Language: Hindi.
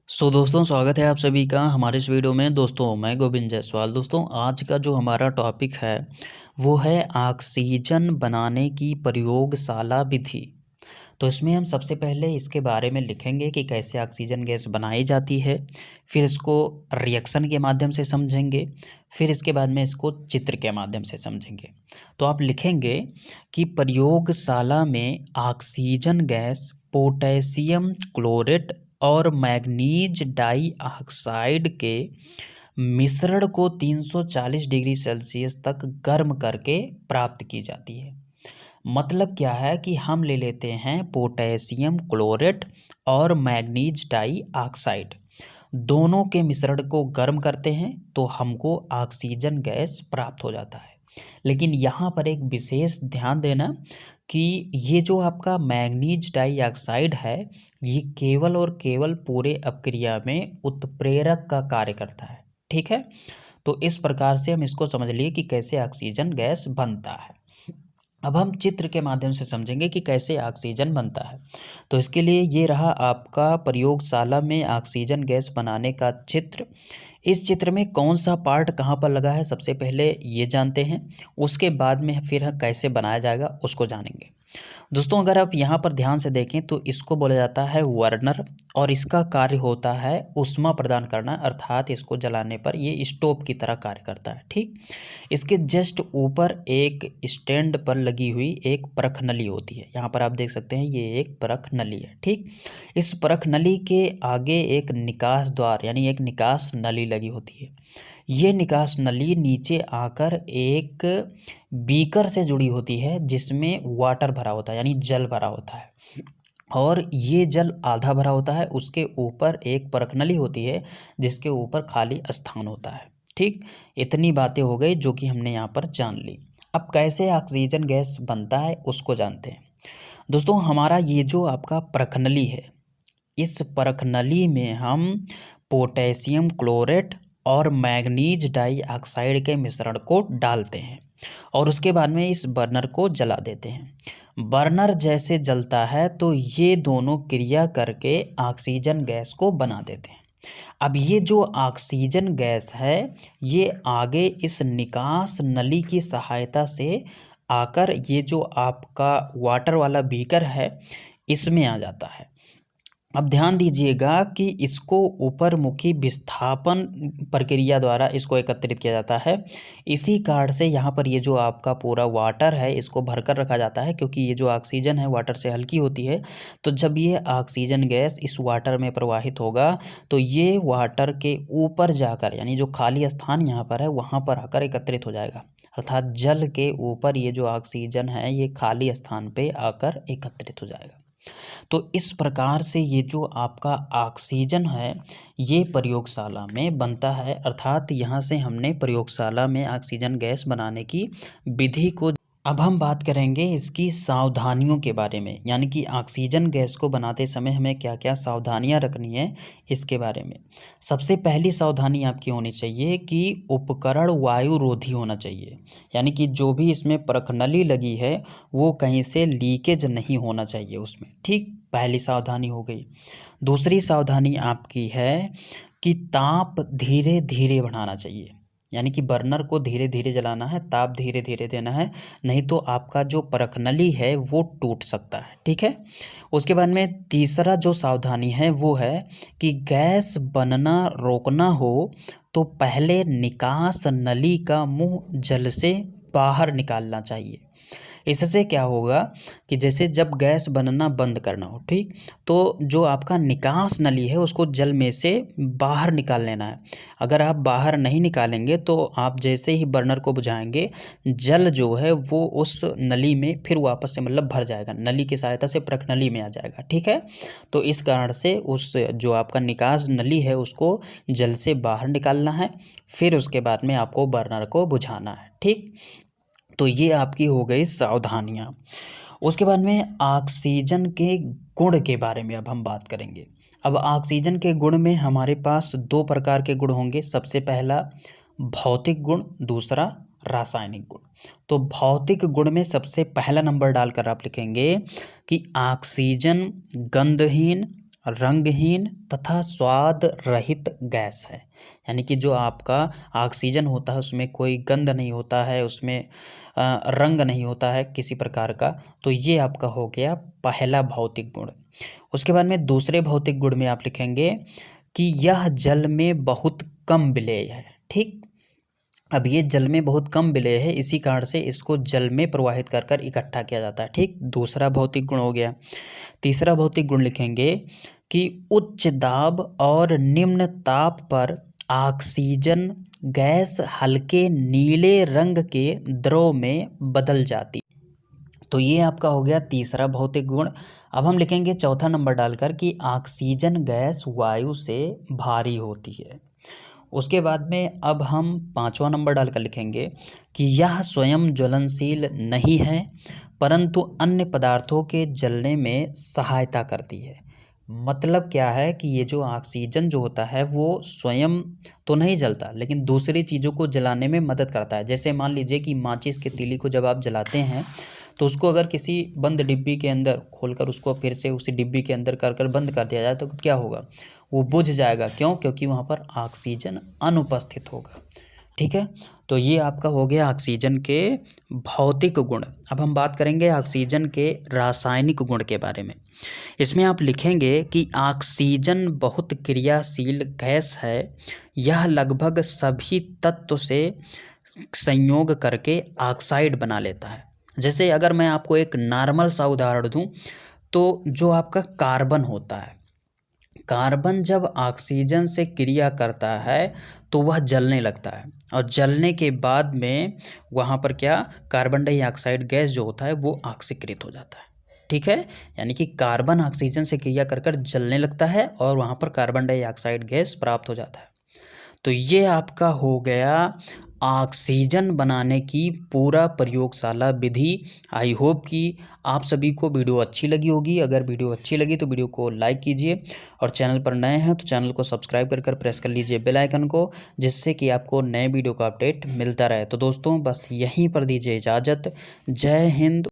दोस्तों स्वागत है आप सभी का हमारे इस वीडियो में। दोस्तों मैं गोविंद जायसवाल। दोस्तों आज का जो हमारा टॉपिक है वो है ऑक्सीजन बनाने की प्रयोगशाला विधि। तो इसमें हम सबसे पहले इसके बारे में लिखेंगे कि कैसे ऑक्सीजन गैस बनाई जाती है, फिर इसको रिएक्शन के माध्यम से समझेंगे, फिर इसके बाद में इसको चित्र के माध्यम से समझेंगे। तो आप लिखेंगे कि प्रयोगशाला में ऑक्सीजन गैस पोटेशियम क्लोरेट और मैग्नीज डाई ऑक्साइड के मिश्रण को 340 डिग्री सेल्सियस तक गर्म करके प्राप्त की जाती है। मतलब क्या है कि हम ले लेते हैं पोटेशियम क्लोरेट और मैग्नीज डाई ऑक्साइड, दोनों के मिश्रण को गर्म करते हैं तो हमको ऑक्सीजन गैस प्राप्त हो जाता है। लेकिन यहाँ पर एक विशेष ध्यान देना कि ये जो आपका मैग्नीज डाइऑक्साइड है ये केवल और केवल पूरे अपक्रिया में उत्प्रेरक का कार्य करता है। ठीक है, तो इस प्रकार से हम इसको समझ लिए कि कैसे ऑक्सीजन गैस बनता है। अब हम चित्र के माध्यम से समझेंगे कि कैसे ऑक्सीजन बनता है। तो इसके लिए ये रहा आपका प्रयोगशाला में ऑक्सीजन गैस बनाने का चित्र। इस चित्र में कौन सा पार्ट कहाँ पर लगा है सबसे पहले ये जानते हैं, उसके बाद में फिर कैसे बनाया जाएगा उसको जानेंगे। दोस्तों अगर आप यहाँ पर ध्यान से देखें तो इसको बोला जाता है वर्नर और इसका कार्य होता है ऊष्मा प्रदान करना, अर्थात इसको जलाने पर ये स्टोव की तरह कार्य करता है। ठीक, इसके जस्ट ऊपर एक स्टैंड पर लगी हुई एक परख नली होती है। यहाँ पर आप देख सकते हैं ये एक परख नली है। ठीक, इस परख नली के आगे एक निकास द्वार यानी एक निकास नली लगी होती है। ये निकास नली नीचे आकर एक बीकर से जुड़ी होती है जिसमें वाटर भरा होता है यानी जल भरा होता है, और ये जल आधा भरा होता है। उसके ऊपर एक परख नली होती है जिसके ऊपर खाली स्थान होता है। ठीक, इतनी बातें हो गई जो कि हमने यहाँ पर जान ली। अब कैसे ऑक्सीजन गैस बनता है उसको जानते हैं। दोस्तों हमारा ये जो आपका परख नली है, इस परख नली में हम पोटेशियम क्लोरेट और मैग्नीज डाइऑक्साइड के मिश्रण को डालते हैं और उसके बाद में इस बर्नर को जला देते हैं। बर्नर जैसे जलता है तो ये दोनों क्रिया करके ऑक्सीजन गैस को बना देते हैं। अब ये जो ऑक्सीजन गैस है ये आगे इस निकास नली की सहायता से आकर ये जो आपका वाटर वाला बीकर है इसमें आ जाता है। अब ध्यान दीजिएगा कि इसको ऊपर मुखी विस्थापन प्रक्रिया द्वारा इसको एकत्रित किया जाता है। इसी कारण से यहाँ पर ये जो आपका पूरा वाटर है इसको भरकर रखा जाता है, क्योंकि ये जो ऑक्सीजन है वाटर से हल्की होती है। तो जब ये ऑक्सीजन गैस इस वाटर में प्रवाहित होगा तो ये वाटर के ऊपर जाकर यानी जो खाली स्थान यहाँ पर है वहाँ पर आकर एकत्रित हो जाएगा, अर्थात जल के ऊपर ये जो ऑक्सीजन है ये खाली स्थान पे आकर एकत्रित हो जाएगा। तो इस प्रकार से ये जो आपका ऑक्सीजन है ये प्रयोगशाला में बनता है, अर्थात यहाँ से हमने प्रयोगशाला में ऑक्सीजन गैस बनाने की विधि को। अब हम बात करेंगे इसकी सावधानियों के बारे में, यानी कि ऑक्सीजन गैस को बनाते समय हमें क्या क्या सावधानियां रखनी है इसके बारे में। सबसे पहली सावधानी आपकी होनी चाहिए कि उपकरण वायुरोधी होना चाहिए, यानी कि जो भी इसमें परख नली लगी है वो कहीं से लीकेज नहीं होना चाहिए उसमें। ठीक, पहली सावधानी हो गई। दूसरी सावधानी आपकी है कि ताप धीरे धीरे बढ़ाना चाहिए, यानी कि बर्नर को धीरे धीरे जलाना है, ताप धीरे धीरे देना है, नहीं तो आपका जो परख नली है वो टूट सकता है। ठीक है, उसके बाद में तीसरा जो सावधानी है वो है कि गैस बनना रोकना हो तो पहले निकास नली का मुंह जल से बाहर निकालना चाहिए। इससे क्या होगा कि जैसे जब गैस बनना बंद करना हो, ठीक, तो जो आपका निकास नली है उसको जल में से बाहर निकाल लेना है। अगर आप बाहर नहीं निकालेंगे तो आप जैसे ही बर्नर को बुझाएंगे जल जो है वो उस नली में फिर वापस से मतलब भर जाएगा, नली की सहायता से परख नली में आ जाएगा। ठीक है, तो इस कारण से उस जो आपका निकास नली है उसको जल से बाहर निकालना है, फिर उसके बाद में आपको बर्नर को बुझाना है। ठीक, तो ये आपकी हो गई सावधानियाँ। उसके बाद में ऑक्सीजन के गुण के बारे में अब हम बात करेंगे। अब ऑक्सीजन के गुण में हमारे पास दो प्रकार के गुण होंगे। सबसे पहला भौतिक गुण, दूसरा रासायनिक गुण। तो भौतिक गुण में सबसे पहला नंबर डालकर आप लिखेंगे कि ऑक्सीजन गंधहीन रंगहीन तथा स्वाद रहित गैस है। यानी कि जो आपका ऑक्सीजन होता है उसमें कोई गंध नहीं होता है, उसमें रंग नहीं होता है किसी प्रकार का। तो ये आपका हो गया पहला भौतिक गुण। उसके बाद में दूसरे भौतिक गुण में आप लिखेंगे कि यह जल में बहुत कम विलेय है। ठीक, अब ये जल में बहुत कम विलेय है, इसी कारण से इसको जल में प्रवाहित कर कर इकट्ठा किया जाता है। ठीक, दूसरा भौतिक गुण हो गया। तीसरा भौतिक गुण लिखेंगे कि उच्च दाब और निम्न ताप पर ऑक्सीजन गैस हल्के नीले रंग के द्रव में बदल जाती। तो ये आपका हो गया तीसरा भौतिक गुण। अब हम लिखेंगे चौथा नंबर डालकर कि ऑक्सीजन गैस वायु से भारी होती है। उसके बाद में अब हम पांचवा नंबर डालकर लिखेंगे कि यह स्वयं ज्वलनशील नहीं है परंतु अन्य पदार्थों के जलने में सहायता करती है। मतलब क्या है कि ये जो ऑक्सीजन जो होता है वो स्वयं तो नहीं जलता लेकिन दूसरी चीज़ों को जलाने में मदद करता है। जैसे मान लीजिए कि माचिस के तीली को जब आप जलाते हैं तो उसको अगर किसी बंद डिब्बी के अंदर खोलकर उसको फिर से उसी डिब्बी के अंदर कर बंद कर दिया जाए तो क्या होगा, वो बुझ जाएगा। क्यों? क्योंकि वहाँ पर ऑक्सीजन अनुपस्थित होगा। ठीक है, तो ये आपका हो गया ऑक्सीजन के भौतिक गुण। अब हम बात करेंगे ऑक्सीजन के रासायनिक गुण के बारे में। इसमें आप लिखेंगे कि ऑक्सीजन बहुत क्रियाशील गैस है, यह लगभग सभी तत्व से संयोग करके ऑक्साइड बना लेता है। जैसे अगर मैं आपको एक नॉर्मल सा उदाहरण दूं तो जो आपका कार्बन होता है, कार्बन जब ऑक्सीजन से क्रिया करता है तो वह जलने लगता है और जलने के बाद में वहाँ पर क्या, कार्बन डाइऑक्साइड गैस जो होता है वो ऑक्सीकृत हो जाता है। ठीक है, यानी कि कार्बन ऑक्सीजन से क्रिया कर कर जलने लगता है और वहाँ पर कार्बन डाइऑक्साइड गैस प्राप्त हो जाता है। तो ये आपका हो गया ऑक्सीजन बनाने की पूरा प्रयोगशाला विधि। आई होप कि आप सभी को वीडियो अच्छी लगी होगी। अगर वीडियो अच्छी लगी तो वीडियो को लाइक कीजिए और चैनल पर नए हैं तो चैनल को सब्सक्राइब कर प्रेस कर लीजिए बेल आइकन को, जिससे कि आपको नए वीडियो का अपडेट मिलता रहे। तो दोस्तों बस यहीं पर दीजिए इजाज़त। जय हिंद।